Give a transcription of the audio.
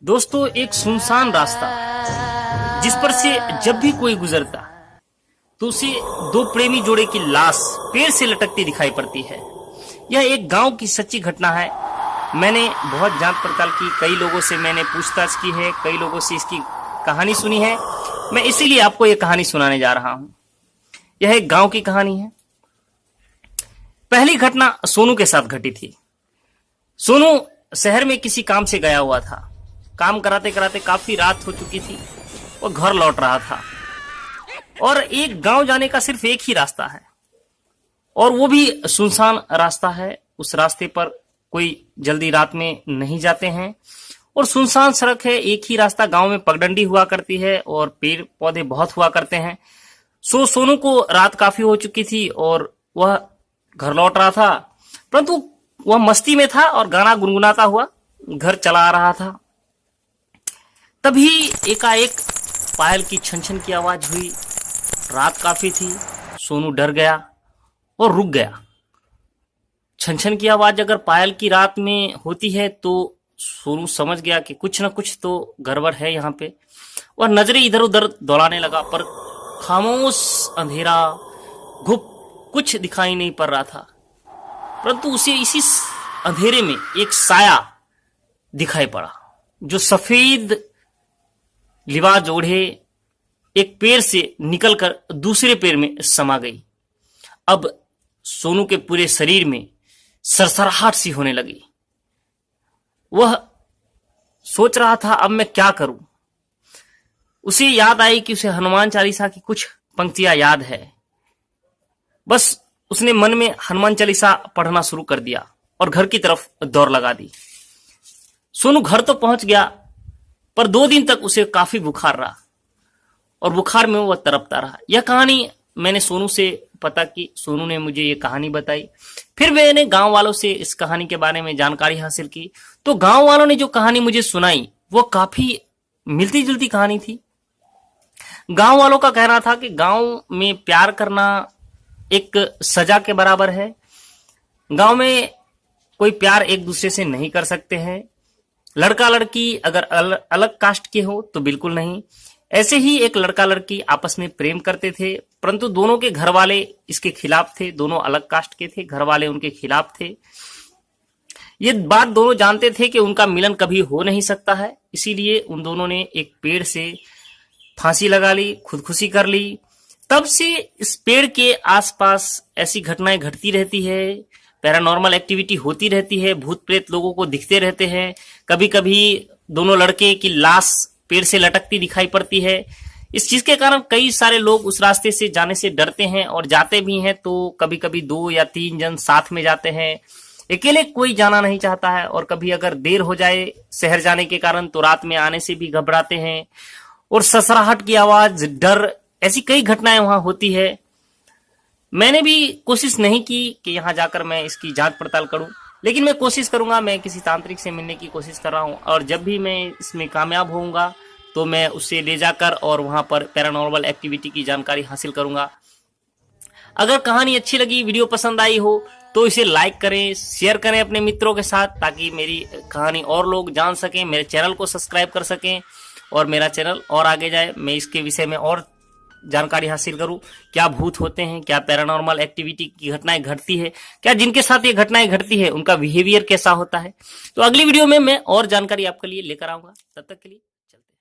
दोस्तों, एक सुनसान रास्ता जिस पर से जब भी कोई गुजरता तो उसे दो प्रेमी जोड़े की लाश पेड़ से लटकती दिखाई पड़ती है। यह एक गांव की सच्ची घटना है। मैंने बहुत जांच पड़ताल की, कई लोगों से मैंने पूछताछ की है, कई लोगों से इसकी कहानी सुनी है। मैं इसीलिए आपको यह कहानी सुनाने जा रहा हूं। यह एक गांव की कहानी है। पहली घटना सोनू के साथ घटी थी। सोनू शहर में किसी काम से गया हुआ था। काम कराते कराते काफी रात हो चुकी थी। वो घर लौट रहा था और एक गांव जाने का सिर्फ एक ही रास्ता है और वो भी सुनसान रास्ता है। उस रास्ते पर कोई जल्दी रात में नहीं जाते हैं और सुनसान सड़क है। एक ही रास्ता, गांव में पगडंडी हुआ करती है और पेड़ पौधे बहुत हुआ करते हैं। सोनू को रात काफी हो चुकी थी और वह घर लौट रहा था, परंतु वह मस्ती में था और गाना गुनगुनाता हुआ घर चला आ रहा था। तभी एकाएक पायल की छन छन की आवाज हुई। रात काफी थी। सोनू डर गया और रुक गया। छन छन की आवाज अगर पायल की रात में होती है तो सोनू समझ गया कि कुछ न कुछ तो गड़बड़ है यहाँ पे। वह नजरें इधर उधर दौड़ाने लगा, पर खामोश अंधेरा, घुप, कुछ दिखाई नहीं पड़ रहा था। परंतु उसे इसी अंधेरे में एक साया दिखाई पड़ा जो सफेद लिबास ओढ़े एक पेड़ से निकलकर दूसरे पेड़ में समा गई। अब सोनू के पूरे शरीर में सरसराहट सी होने लगी। वह सोच रहा था अब मैं क्या करूं। उसे याद आई कि उसे हनुमान चालीसा की कुछ पंक्तियां याद है। बस उसने मन में हनुमान चालीसा पढ़ना शुरू कर दिया और घर की तरफ दौड़ लगा दी। सोनू घर तो पहुंच गया, पर 2 दिन तक उसे काफी बुखार रहा और बुखार में वह तड़पता रहा। यह कहानी मैंने सोनू से पता की, सोनू ने मुझे यह कहानी बताई। फिर मैंने गांव वालों से इस कहानी के बारे में जानकारी हासिल की, तो गांव वालों ने जो कहानी मुझे सुनाई वो काफी मिलती जुलती कहानी थी। गांव वालों का कहना था कि गांव में प्यार करना एक सजा के बराबर है। गांव में कोई प्यार एक दूसरे से नहीं कर सकते हैं। लड़का लड़की अगर अलग कास्ट के हो तो बिल्कुल नहीं। ऐसे ही एक लड़का लड़की आपस में प्रेम करते थे, परंतु दोनों के घर वाले इसके खिलाफ थे। दोनों अलग कास्ट के थे, घर वाले उनके खिलाफ थे। ये बात दोनों जानते थे कि उनका मिलन कभी हो नहीं सकता है। इसीलिए उन दोनों ने एक पेड़ से फांसी लगा ली, खुदकुशी कर ली। तब से इस पेड़ के आसपास ऐसी घटनाएं घटती रहती है, पैरानॉर्मल एक्टिविटी होती रहती है, भूत प्रेत लोगों को दिखते रहते हैं। कभी कभी दोनों लड़के की लाश पेड़ से लटकती दिखाई पड़ती है। इस चीज के कारण कई सारे लोग उस रास्ते से जाने से डरते हैं और जाते भी हैं तो कभी कभी 2 या 3 जन साथ में जाते हैं। अकेले कोई जाना नहीं चाहता है और कभी अगर देर हो जाए शहर जाने के कारण तो रात में आने से भी घबराते हैं। और ससराहट की आवाज, डर, ऐसी कई घटनाएं वहां होती है। मैंने भी कोशिश नहीं की कि यहां जाकर मैं इसकी जांच पड़ताल करूं, लेकिन मैं कोशिश करूंगा। मैं किसी तांत्रिक से मिलने की कोशिश कर रहा हूं और जब भी मैं इसमें कामयाब होऊंगा तो मैं उससे ले जाकर और वहां पर पैरानॉर्मल एक्टिविटी की जानकारी हासिल करूंगा। अगर कहानी अच्छी लगी, वीडियो पसंद आई हो तो इसे लाइक करें, शेयर करें अपने मित्रों के साथ, ताकि मेरी कहानी और लोग जान सकें, मेरे चैनल को सब्सक्राइब कर सकें और मेरा चैनल और आगे जाए। मैं इसके विषय में और जानकारी हासिल करूं। क्या भूत होते हैं, क्या पैरानॉर्मल एक्टिविटी की घटनाएं घटती है, क्या जिनके साथ ये घटनाएं घटती है उनका बिहेवियर कैसा होता है। तो अगली वीडियो में मैं और जानकारी आपके लिए लेकर आऊंगा। तब तक के लिए चलते हैं।